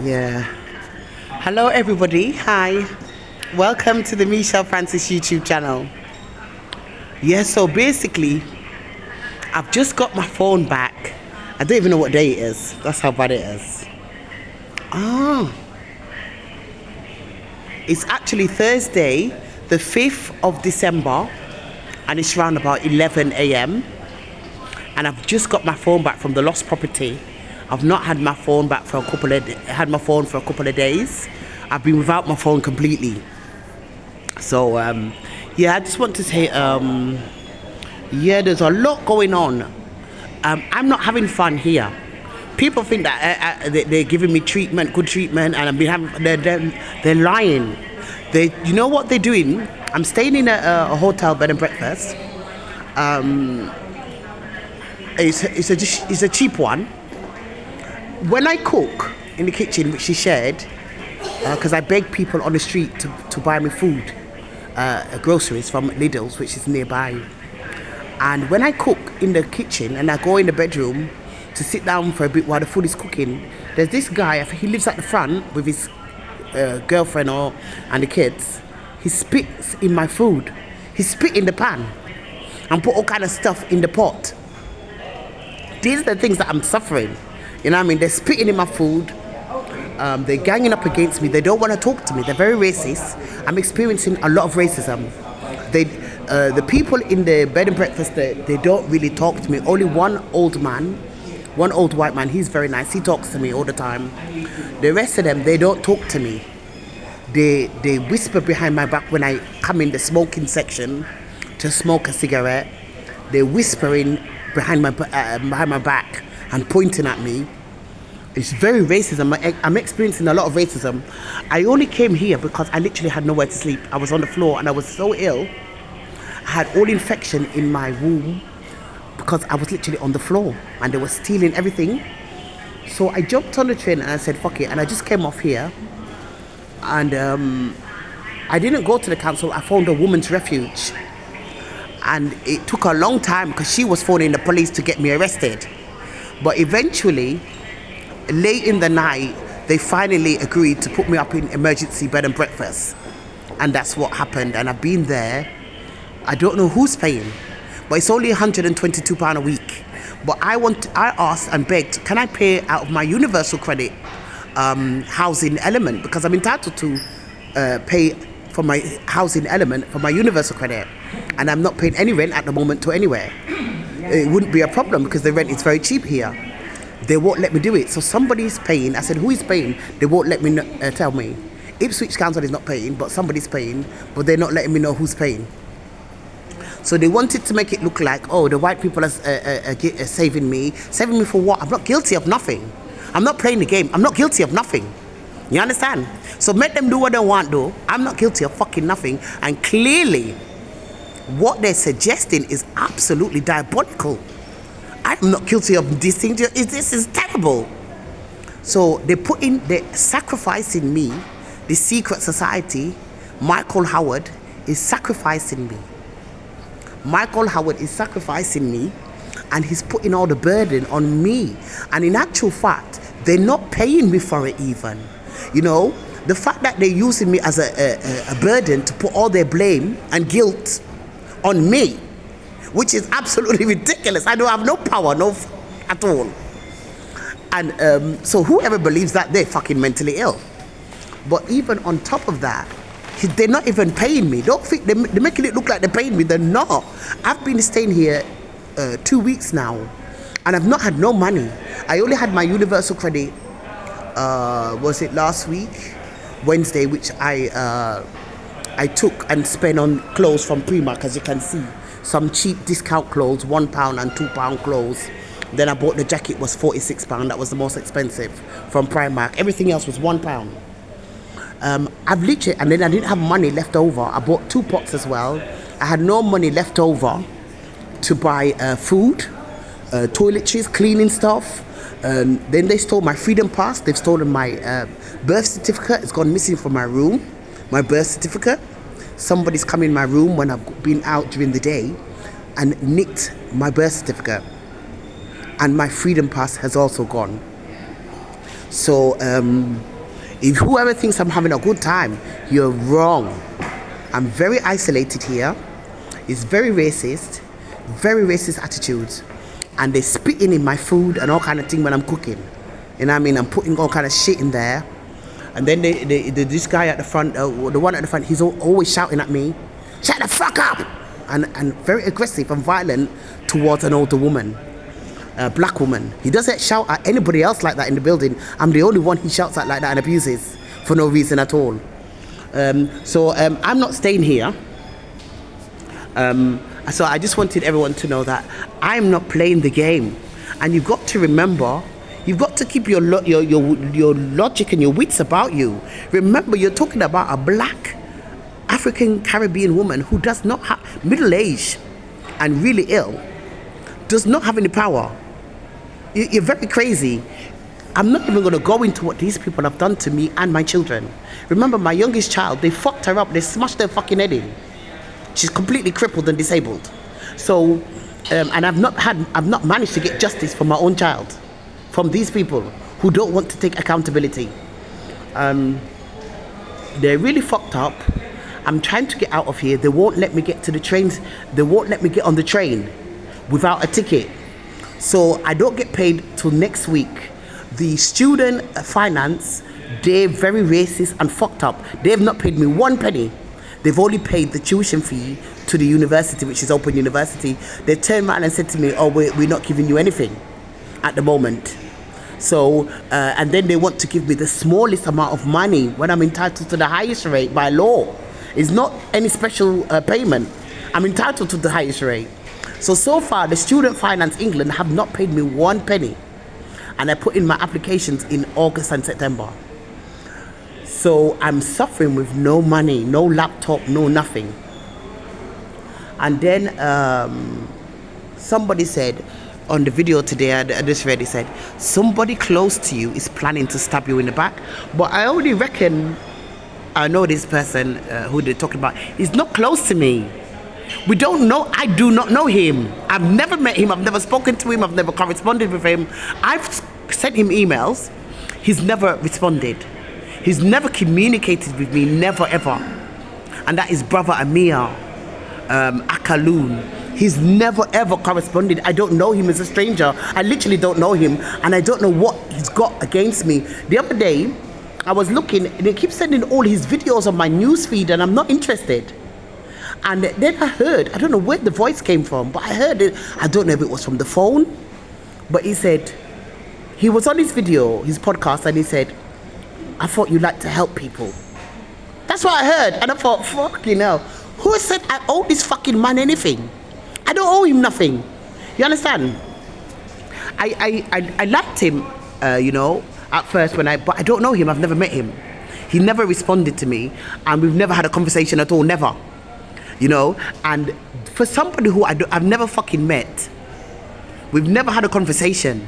Yeah. Hello, everybody. Hi. Welcome to the Michelle Francis YouTube channel. Yeah, so basically, I've just got my phone back. I don't even know what day it is. That's how bad it is. Ah, it's actually Thursday, the 5th of December, and it's around about 11 a.m. And I've just got my phone back from the lost property. I've not had my phone back for had my phone for a couple of days. I've been without my phone completely. So yeah, I just want to say yeah, there's a lot going on. I'm not having fun here. People think that they're giving me treatment, good treatment, and I've been having. They're lying. You know what they're doing? I'm staying in a hotel bed and breakfast. It's a cheap one. When I cook in the kitchen, which she shared, because I beg people on the street to buy me food, groceries from Lidl's, which is nearby. And when I cook in the kitchen and I go in the bedroom to sit down for a bit while the food is cooking, there's this guy, I think he lives at the front with his girlfriend and the kids. He spits in my food. He spit in the pan and put all kind of stuff in the pot. These are the things that I'm suffering. You know what I mean? They're spitting in my food. They're ganging up against me. They don't want to talk to me. They're very racist. I'm experiencing a lot of racism. The people in the bed and breakfast, they don't really talk to me. Only one old white man, he's very nice. He talks to me all the time. The rest of them, they don't talk to me. They whisper behind my back when I come in the smoking section to smoke a cigarette. They're whispering behind my back and pointing at me. It's very racism. I'm experiencing a lot of racism. I only came here because I literally had nowhere to sleep. I was on the floor and I was so ill. I had all infection in my womb because I was literally on the floor and they were stealing everything. So I jumped on the train and I said, fuck it. And I just came off here. And I didn't go to the council. I found a woman's refuge. And it took a long time because she was phoning the police to get me arrested. But eventually, late in the night, they finally agreed to put me up in emergency bed and breakfast. And that's what happened. And I've been there. I don't know who's paying, but it's only £122 a week. But I asked and begged, can I pay out of my universal credit housing element? Because I'm entitled to pay for my housing element for my universal credit. And I'm not paying any rent at the moment to anywhere. It wouldn't be a problem because the rent is very cheap here. They won't let me do it. So somebody's paying. I said, who is paying? They won't let me tell me. Ipswich Council is not paying, but somebody's paying, but they're not letting me know who's paying. So they wanted to make it look like, oh, the white people are saving me. Saving me for what? I'm not guilty of nothing. I'm not playing the game. I'm not guilty of nothing. You understand? So make them do what they want, though. I'm not guilty of fucking nothing. And clearly, what they're suggesting is absolutely diabolical. I'm not guilty of this thing. This is terrible. So they're sacrificing me. The secret society, Michael Howard, is sacrificing me. Michael Howard is sacrificing me, and he's putting all the burden on me. And in actual fact, they're not paying me for it even. You know, the fact that they're using me as a burden to put all their blame and guilt on me, which is absolutely ridiculous. I don't have no power, at all. And so whoever believes that, they're fucking mentally ill. But even on top of that, they're not even paying me. Don't think they're making it look like they're paying me. They're not. I've been staying here 2 weeks now, and I've not had no money. I only had my universal credit. Was it last week, Wednesday, which I took and spent on clothes from Primark, as you can see. Some cheap discount clothes, £1 and £2 clothes. Then I bought the jacket, was £46. That was the most expensive from Primark. Everything else was £1. I've literally, and then I didn't have money left over. I bought 2 pots as well. I had no money left over to buy food, toiletries, cleaning stuff. Then they stole my freedom pass. They've stolen my birth certificate. It's gone missing from my room. My birth certificate. Somebody's come in my room when I've been out during the day and nicked my birth certificate. And my freedom pass has also gone. So if whoever thinks I'm having a good time, you're wrong. I'm very isolated here. It's very racist attitudes, and they're spitting in my food and all kind of thing when I'm cooking. You know what I mean? I'm putting all kind of shit in there, and then this guy at the front, the one at the front, he's always shouting at me, "Shut the fuck up!" and very aggressive and violent towards an older woman. A black woman. He doesn't shout at anybody else like that in the building. I'm the only one he shouts at like that and abuses for no reason at all. So I'm not staying here. So I just wanted everyone to know that I'm not playing the game. And you've got to remember, you've got to keep your logic and your wits about you. Remember, you're talking about a black African Caribbean woman who does not have, middle-aged and really ill, does not have any power. You're very crazy. I'm not even going to go into what these people have done to me and my children. Remember, my youngest child, they fucked her up. They smashed her fucking head in. She's completely crippled and disabled. So, and I've not managed to get justice for my own child from these people who don't want to take accountability. They're really fucked up. I'm trying to get out of here. They won't let me get to the trains. They won't let me get on the train without a ticket. So I don't get paid till next week. The student finance, they're very racist and fucked up. They've not paid me 1 penny. They've only paid the tuition fee to the university, which is Open University. They turned around and said to me, "Oh, we're not giving you anything at the moment." So, and then they want to give me the smallest amount of money when I'm entitled to the highest rate by law. It's not any special payment. I'm entitled to the highest rate. So far, the Student Finance England have not paid me 1 penny. And I put in my applications in August and September. So I'm suffering with no money, no laptop, no nothing. And then somebody said on the video today, I just read, it said, somebody close to you is planning to stab you in the back. But I only reckon I know this person who they're talking about. He's not close to me. We don't know. I do not know him. I've never met him. I've never spoken to him. I've never corresponded with him. I've sent him emails. He's never responded. He's never communicated with me. Never, ever. And that is brother Amir Akaloon. He's never, ever corresponded. I don't know him as a stranger. I literally don't know him. And I don't know what he's got against me. The other day, I was looking, and he keeps sending all his videos on my news feed, and I'm not interested. And then I heard, I don't know where the voice came from, but I heard it. I don't know if it was from the phone, but he said, he was on his video, his podcast, and he said, "I thought you like to help people." That's what I heard, and I thought, fucking hell. Who said I owe this fucking man anything? I don't owe him nothing. You understand? I liked him, at first but I don't know him. I've never met him. He never responded to me, and we've never had a conversation at all, never. And for somebody who I've never fucking met, we've never had a conversation.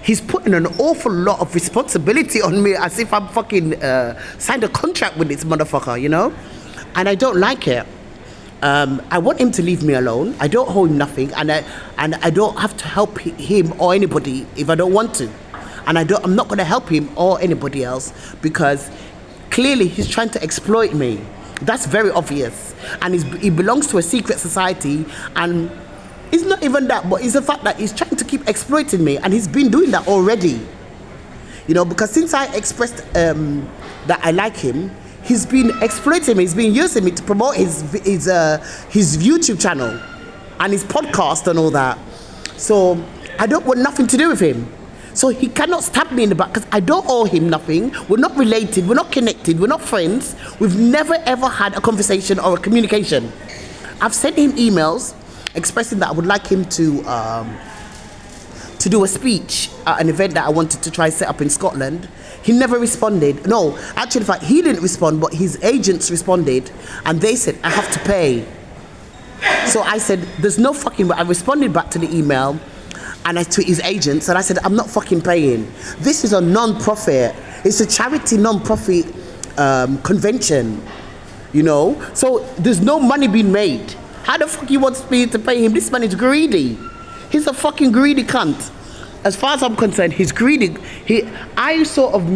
He's putting an awful lot of responsibility on me as if I'm fucking signed a contract with this motherfucker, And I don't like it. I want him to leave me alone. I don't owe him nothing, and I don't have to help him or anybody if I don't want to. And I'm not going to help him or anybody else because clearly he's trying to exploit me. That's very obvious. And he belongs to a secret society, and it's not even that, but it's the fact that he's trying to keep exploiting me, and he's been doing that already. Because since I expressed that I like him, he's been exploiting me. He's been using me to promote his YouTube channel and his podcast and all that. So I don't want nothing to do with him. So he cannot stab me in the back because I don't owe him nothing. We're not related. We're not connected. We're not friends. We've never ever had a conversation or a communication. I've sent him emails expressing that I would like him to do a speech at an event that I wanted to try set up in Scotland. He never responded. No, actually, in fact, he didn't respond, but his agents responded, and they said, I have to pay. So I said, there's no fucking way. I responded back to the email, and to his agents, and I said, I'm not fucking paying. This is a non-profit. It's a charity non-profit convention, So there's no money being made. How the fuck he wants me to pay him? This man is greedy. He's a fucking greedy cunt. as far as I'm concerned, he's greedy. I sort of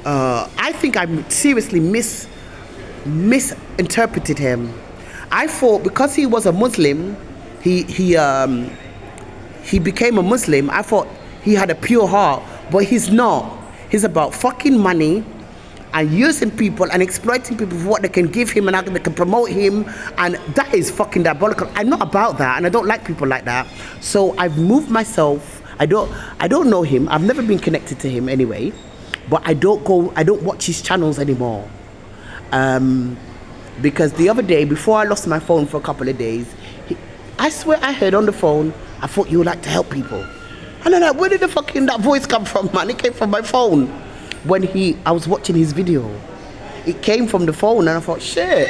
I think I seriously misinterpreted him. I thought because he was a Muslim, he became a Muslim. I thought he had a pure heart, but he's not. He's about fucking money and using people and exploiting people for what they can give him and how they can promote him, and that is fucking diabolical. I'm not about that, and I don't like people like that. So I've moved myself. I don't know him. I've never been connected to him anyway, but I don't watch his channels anymore. Because the other day, before I lost my phone for a couple of days, I swear I heard on the phone, I thought you would like to help people. And I'm like, where did that voice come from, man? It came from my phone. When I was watching his video, it came from the phone, and I thought, shit,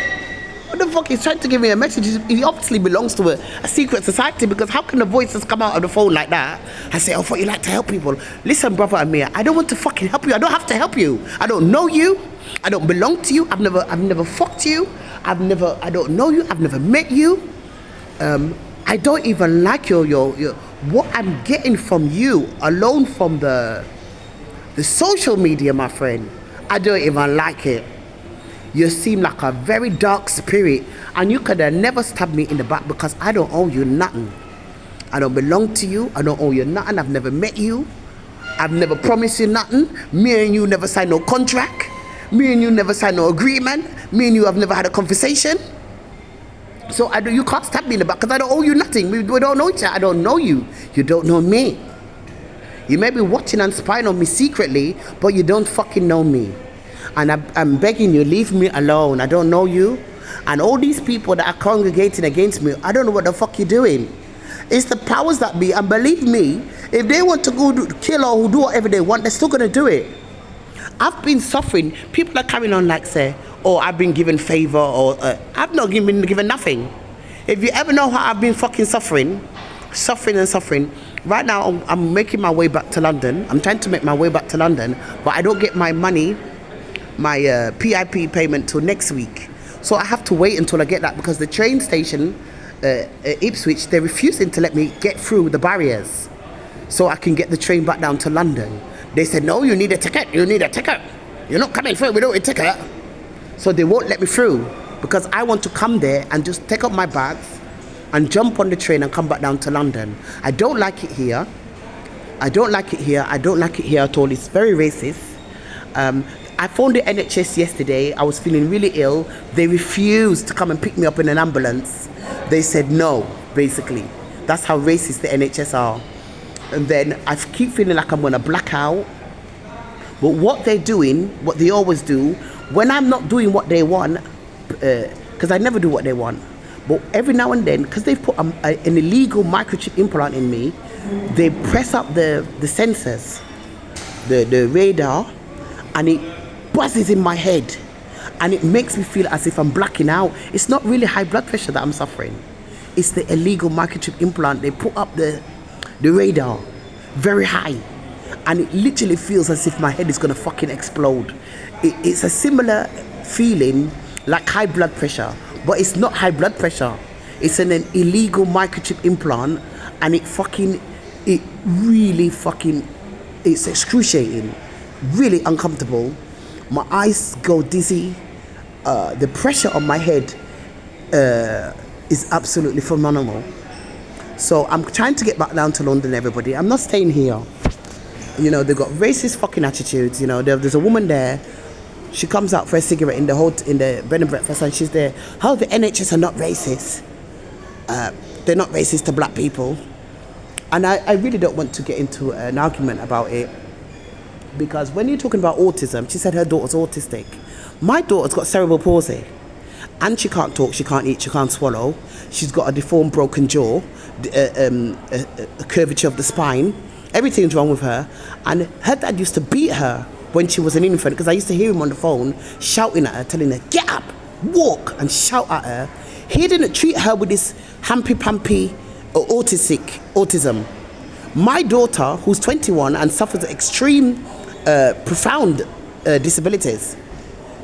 what the fuck? He's trying to give me a message. He obviously belongs to a secret society, because how can the voices come out of the phone like that? I say, I thought you like to help people. Listen, brother Amir, I don't want to fucking help you. I don't have to help you. I don't know you. I don't belong to you. I've never fucked you. I don't know you. I've never met you. I don't even like your what I'm getting from you alone from the social media, my friend. I don't even like it. You seem like a very dark spirit, and you could have never stabbed me in the back, because I don't owe you nothing. I don't belong to you. I don't owe you nothing. I've never met you. I've never promised you nothing. Me and you never signed no contract. Me and you never signed no agreement. Me and you have never had a conversation. So you can't stab me in the back, because I don't owe you nothing. We don't know each other. I don't know you. You don't know me. You may be watching and spying on me secretly, but you don't fucking know me. And I'm begging you, leave me alone. I don't know you. And all these people that are congregating against me, I don't know what the fuck you're doing. It's the powers that be. And believe me, if they want to go kill or do whatever they want, they're still going to do it. I've been suffering. People are carrying on like, say, oh, I've been given favor, or I've not been given nothing. If you ever know how I've been fucking suffering. Right now, I'm making my way back to London. I'm trying to make my way back to London, but I don't get my money, my PIP payment, till next week. So I have to wait until I get that, because the train station, Ipswich, they're refusing to let me get through the barriers so I can get the train back down to London. They said, no, you need a ticket. You need a ticket. You're not coming through without a ticket. So they won't let me through, because I want to come there and just take up my bags and jump on the train and come back down to London. I don't like it here. I don't like it here at all. It's very racist. I phoned the NHS yesterday. I was feeling really ill. They refused to come and pick me up in an ambulance. They said no, basically. That's how racist the NHS are. And then I keep feeling like I'm gonna black out. But what they're doing, what they always do, when I'm not doing what they want, because I never do what they want, but every now and then, because they've put an illegal microchip implant in me, they press up the sensors, the radar, and it buzzes in my head, and it makes me feel as if I'm blacking out. It's not really high blood pressure that I'm suffering. It's the illegal microchip implant. They put up the radar very high, and it literally feels as if my head is gonna fucking explode. It's a similar feeling like high blood pressure, but it's not high blood pressure. It's an illegal microchip implant, and it's excruciating, really uncomfortable. My eyes go dizzy. The pressure on my head is absolutely phenomenal. So I'm trying to get back down to London, everybody. I'm not staying here. You know, they've got racist fucking attitudes. You know, there's a woman there. She comes out for a cigarette in the bed and breakfast, and she's there. How the NHS are not racist? They're not racist to black people. And I really don't want to get into an argument about it, because when you're talking about autism, she said her daughter's autistic. My daughter's got cerebral palsy, and she can't talk, she can't eat, she can't swallow. She's got a deformed, broken jaw, a curvature of the spine. Everything's wrong with her. And her dad used to beat her when she was an infant, because I used to hear him on the phone shouting at her, telling her, get up, walk, and shout at her. He didn't treat her with this hampy-pampy autism. My daughter, who's 21 and suffers extreme, profound disabilities,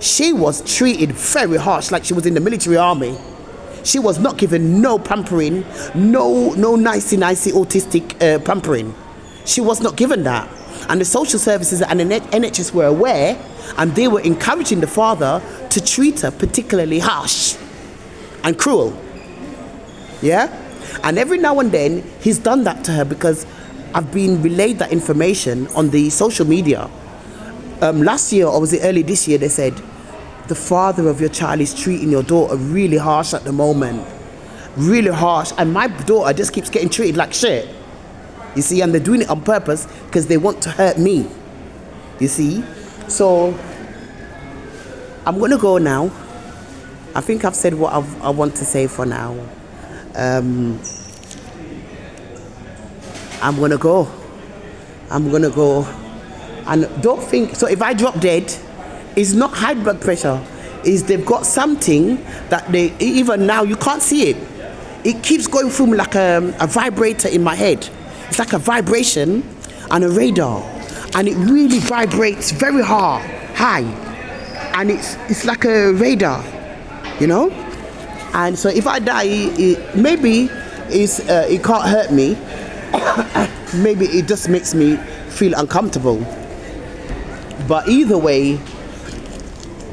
she was treated very harsh, like she was in the military army. She was not given no pampering, no nicey autistic pampering. she was not given that. And the social services and the NHS were aware, and they were encouraging the father to treat her particularly harsh and cruel. Yeah? And every now and then, he's done that to her because I've been relayed that information on the social media. Last year, or was it early this year, they said, the father of your child is treating your daughter really harsh at the moment. Really harsh. And my daughter just keeps getting treated like shit. You see, and they're doing it on purpose because they want to hurt me. You see? So, I'm going to go now. I think I've said what I want to say for now. I'm going to go. And don't think, so if I drop dead, it's not high blood pressure. It's they've got something that they, even now, you can't see it. It keeps going through me like a vibrator in my head. It's like a vibration and a radar. And it really vibrates very high. And it's like a radar, you know? And so if I die, maybe it can't hurt me. Maybe it just makes me feel uncomfortable. But either way,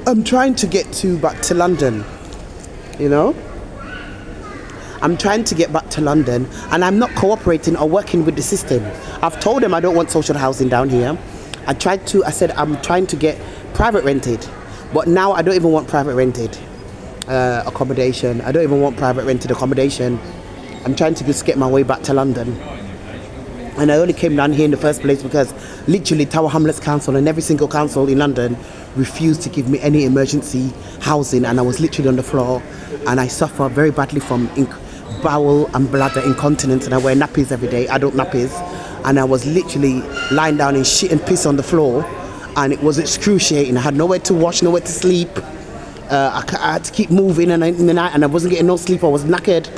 I'm trying to get back to London, you know? I'm trying to get back to London, and I'm not cooperating or working with the system. I've told them I don't want social housing down here. I said I'm trying to get private rented, but now I don't even want private rented accommodation. I don't even want private rented accommodation. I'm trying to just get my way back to London. And I only came down here in the first place because literally Tower Hamlets Council and every single council in London refused to give me any emergency housing, and I was literally on the floor, and I suffer very badly from bowel and bladder incontinence, and I wear nappies every day, adult nappies, and I was literally lying down in shit and piss on the floor, and it was excruciating. I had nowhere to wash, nowhere to sleep. I had to keep moving in the night, and I wasn't getting no sleep. I was knackered.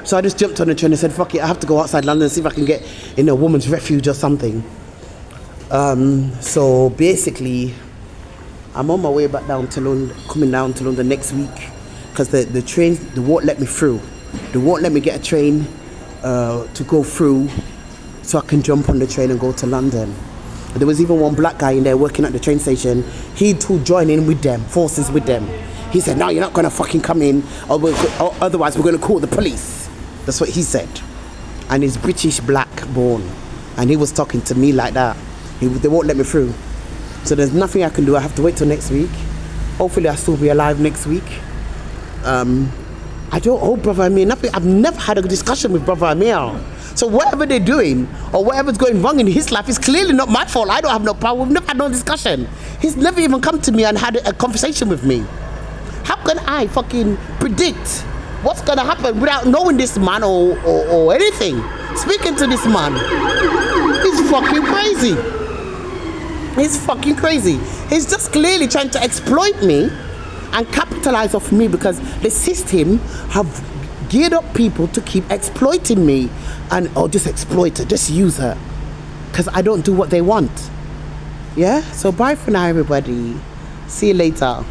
So I just jumped on the train and said, fuck it, I have to go outside London and see if I can get in a woman's refuge or something. So basically, I'm on my way back down to London, coming down to London next week, because the train, they won't let me through. They won't let me get a train to go through so I can jump on the train and go to London. There was even one black guy in there working at the train station. He too joined in with them, forces with them. He said, no, you're not going to fucking come in, or otherwise we're going to call the police. That's what he said. And he's British black born. And he was talking to me like that. They won't let me through. So there's nothing I can do. I have to wait till next week. Hopefully I'll still be alive next week. I don't owe Brother Amir nothing. I've never had a discussion with Brother Amir. So whatever they're doing or whatever's going wrong in his life is clearly not my fault. I don't have no power. We've never had no discussion. He's never even come to me and had a conversation with me. How can I fucking predict what's gonna happen without knowing this man or anything? Speaking to this man, he's fucking crazy. He's fucking crazy. He's just clearly trying to exploit me and capitalize off me, because the system have geared up people to keep exploiting me, or just exploit her, just use her, because I don't do what they want. Yeah, so bye for now, everybody. See you later.